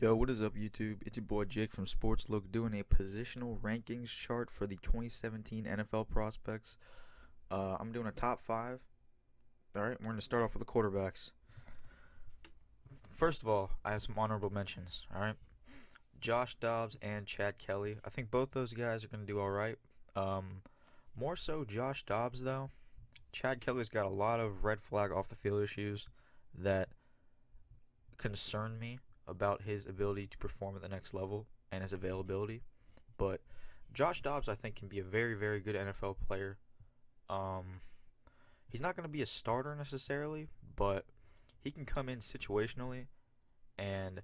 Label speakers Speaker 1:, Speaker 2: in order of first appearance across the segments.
Speaker 1: Yo, what is up, YouTube? It's your boy Jake from Sports Look doing a positional rankings chart for the 2017 NFL prospects. I'm doing a top five. Alright, we're going to start off with the quarterbacks. First of all, I have some honorable mentions. Alright, Josh Dobbs and Chad Kelly. I think both those guys are going to do alright. More so Josh Dobbs, though. Chad Kelly's got a lot of red flag off the field issues that concern me about his ability to perform at the next level and his availability. But Josh Dobbs, I think, can be a very, very good NFL player. He's not going to be a starter necessarily, but he can come in situationally, and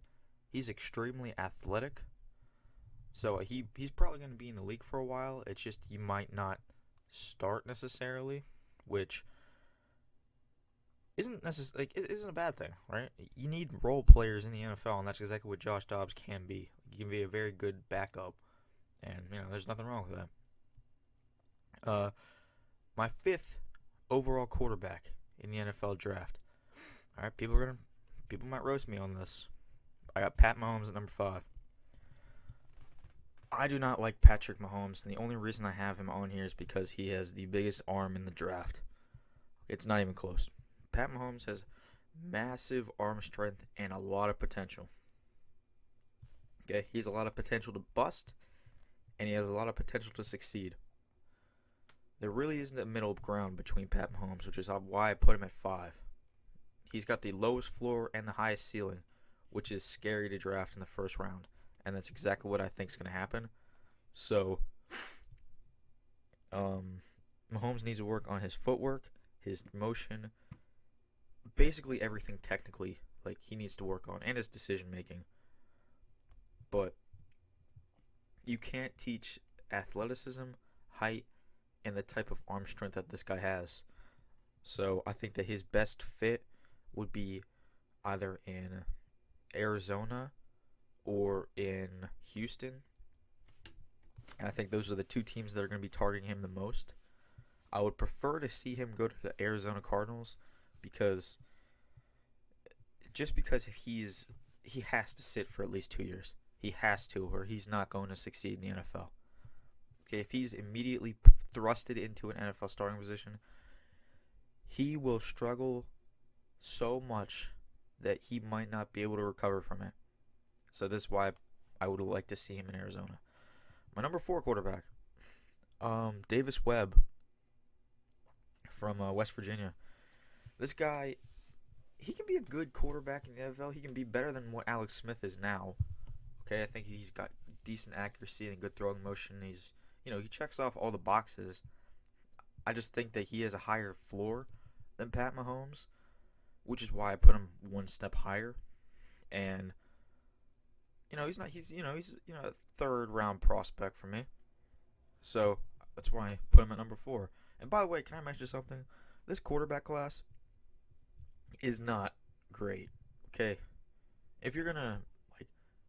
Speaker 1: he's extremely athletic. So he's probably going to be in the league for a while. It's just he might not start necessarily, which isn't a bad thing, right? You need role players in the NFL, and that's exactly what Josh Dobbs can be. He can be a very good backup, and there's nothing wrong with that. My fifth overall quarterback in the NFL draft. All right, people might roast me on this. I got Pat Mahomes at number 5. I do not like Patrick Mahomes, and the only reason I have him on here is because he has the biggest arm in the draft. It's not even close. Pat Mahomes has massive arm strength and a lot of potential. Okay, he has a lot of potential to bust, and he has a lot of potential to succeed. There really isn't a middle ground between Pat Mahomes, which is why I put him at 5. He's got the lowest floor and the highest ceiling, which is scary to draft in the first round, and that's exactly what I think is going to happen. So, Mahomes needs to work on his footwork, his motion, basically everything technically, he needs to work on, and his decision making. But you can't teach athleticism, height, and the type of arm strength that this guy has. So I think that his best fit would be either in Arizona or in Houston. And I think those are the two teams that are going to be targeting him the most. I would prefer to see him go to the Arizona Cardinals because he has to sit for at least 2 years. He has to, or he's not going to succeed in the NFL. Okay, if he's immediately thrusted into an NFL starting position, he will struggle so much that he might not be able to recover from it. So this is why I would like to see him in Arizona. My number 4 quarterback, Davis Webb from West Virginia. This guy, he can be a good quarterback in the NFL. He can be better than what Alex Smith is now. Okay, I think he's got decent accuracy and good throwing motion. He checks off all the boxes. I just think that he has a higher floor than Pat Mahomes, which is why I put him one step higher. And he's a third round prospect for me. So that's why I put him at number 4. And by the way, can I mention something? This quarterback class is not great. Okay, if you're gonna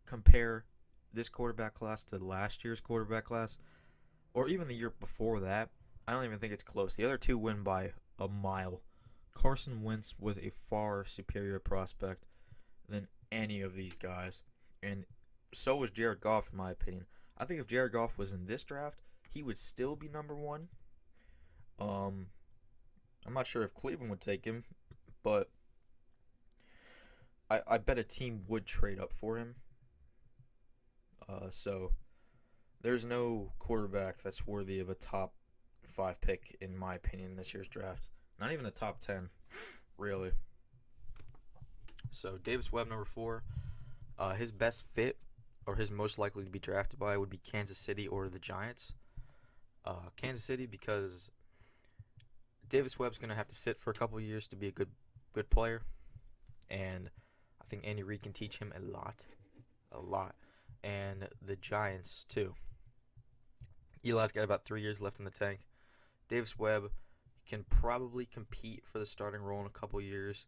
Speaker 1: compare this quarterback class to last year's quarterback class, or even the year before that, I don't even think it's close. The other two win by a mile. Carson Wentz was a far superior prospect than any of these guys, and so was Jared Goff, in my opinion. I think if Jared Goff was in this draft, he would still be number 1. I'm not sure if Cleveland would take him, but I bet a team would trade up for him. So there's no quarterback that's worthy of a top 5 pick, in my opinion, in this year's draft. Not even a top 10, really. So Davis Webb, number 4. His best fit, or his most likely to be drafted by, would be Kansas City or the Giants. Kansas City, because Davis Webb's going to have to sit for a couple of years to be a good player. And I think Andy Reid can teach him a lot. And the Giants, too. Eli's got about 3 years left in the tank. Davis Webb can probably compete for the starting role in a couple years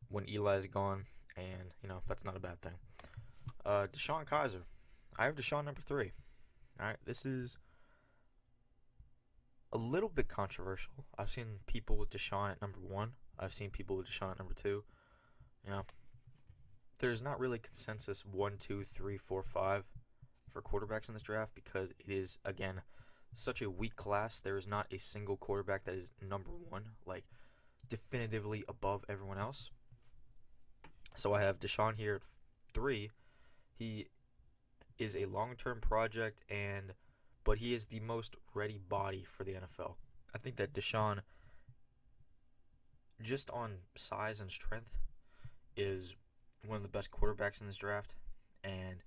Speaker 1: when Eli's gone, and that's not a bad thing. Deshaun Kaiser. I have Deshaun number 3. All right, this is a little bit controversial. I've seen people with Deshaun at number 1. I've seen people with Deshaun at number 2. there's not really consensus 1, 2, 3, 4, 5 for quarterbacks in this draft because it is, again, such a weak class. There is not a single quarterback that is number one, like definitively above everyone else. So I have Deshaun here at 3. He is a long-term project, but he is the most ready body for the NFL. I think that Deshaun, just on size and strength, is one of the best quarterbacks in this draft, and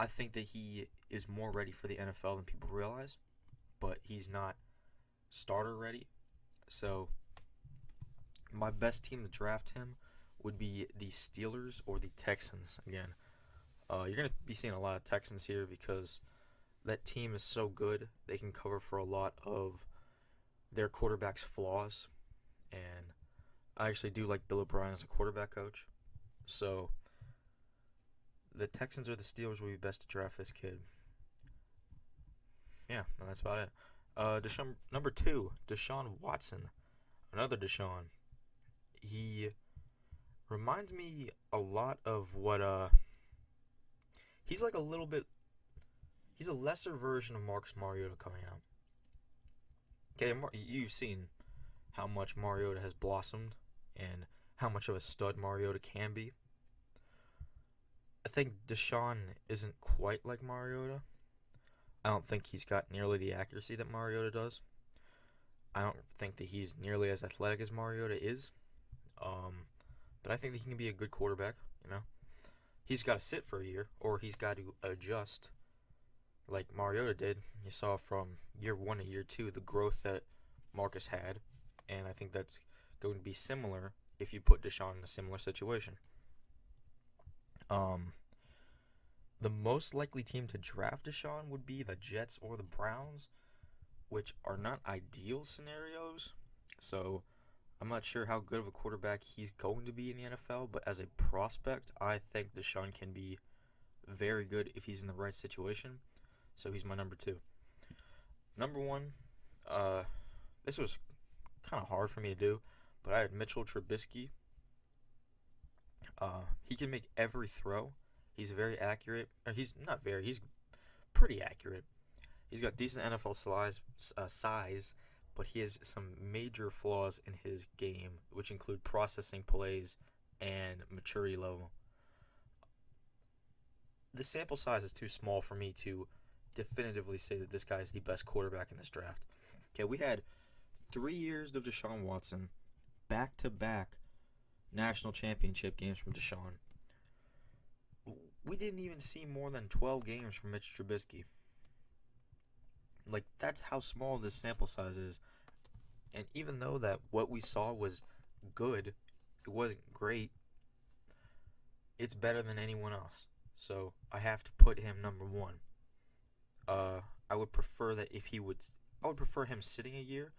Speaker 1: I think that he is more ready for the NFL than people realize, but he's not starter ready. So my best team to draft him would be the Steelers or the Texans. Again, you're going to be seeing a lot of Texans here because that team is so good. They can cover for a lot of their quarterback's flaws, and I actually do like Bill O'Brien as a quarterback coach. So the Texans or the Steelers would be best to draft this kid. Yeah, that's about it. Deshaun, number 2, Deshaun Watson. Another Deshaun. He reminds me a lot of what he's like a little bit. He's a lesser version of Marcus Mariota coming out. Okay, you've seen how much Mariota has blossomed and how much of a stud Mariota can be. I think Deshaun isn't quite like Mariota. I don't think he's got nearly the accuracy that Mariota does. I don't think that he's nearly as athletic as Mariota is. But I think that he can be a good quarterback, you know. He's got to sit for a year, or he's got to adjust like Mariota did. You saw from year 1 to year 2 the growth that Marcus had, and I think that's going to be similar if you put Deshaun in a similar situation. The most likely team to draft Deshaun would be the Jets or the Browns, which are not ideal scenarios. So I'm not sure how good of a quarterback he's going to be in the NFL, but as a prospect, I think Deshaun can be very good if he's in the right situation. So he's my number 2. Number 1, this was kind of hard for me to do, but I had Mitchell Trubisky. He can make every throw. He's very accurate. He's pretty accurate. He's got decent NFL size, but he has some major flaws in his game, which include processing plays and maturity level. The sample size is too small for me to definitively say that this guy is the best quarterback in this draft. Okay, we had 3 years of Deshaun Watson, back-to-back national championship games from Deshaun. We didn't even see more than 12 games from Mitch Trubisky. Like, that's how small this sample size is. And even though that what we saw was good, it wasn't great, it's better than anyone else. So I have to put him number 1. I would prefer him sitting a year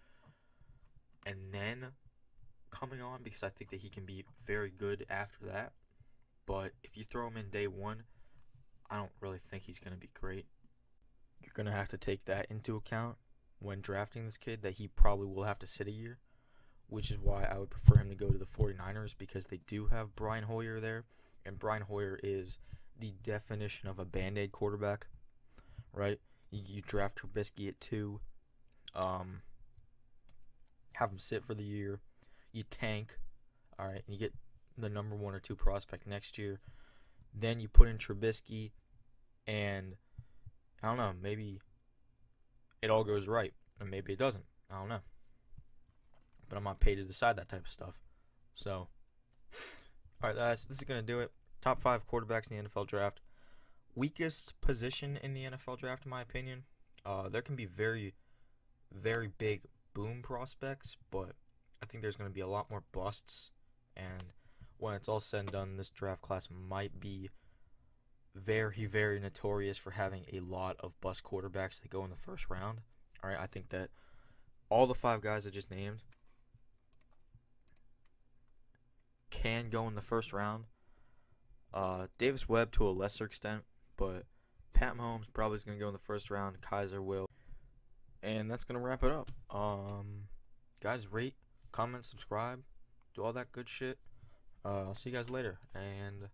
Speaker 1: and then coming on, because I think that he can be very good after that. But if you throw him in day 1, I don't really think he's going to be great. You're going to have to take that into account when drafting this kid, that he probably will have to sit a year, which is why I would prefer him to go to the 49ers, because they do have Brian Hoyer there, and Brian Hoyer is the definition of a Band-Aid quarterback, right? You draft Trubisky at 2, have him sit for the year, you tank, all right, and you get the number 1 or 2 prospect next year. Then you put in Trubisky, and I don't know, maybe it all goes right, or maybe it doesn't. I don't know. But I'm not paid to decide that type of stuff. So, all right, guys, this is going to do it. Top 5 quarterbacks in the NFL draft. Weakest position in the NFL draft, in my opinion. There can be very, very big boom prospects, but I think there's going to be a lot more busts. And when it's all said and done, this draft class might be very, very notorious for having a lot of bust quarterbacks that go in the first round. All right, I think that all the 5 guys I just named can go in the first round. Davis Webb to a lesser extent, but Pat Mahomes probably is going to go in the first round. Kaiser will. And that's going to wrap it up. Guys, rate, comment, subscribe, do all that good shit. I'll see you guys later, and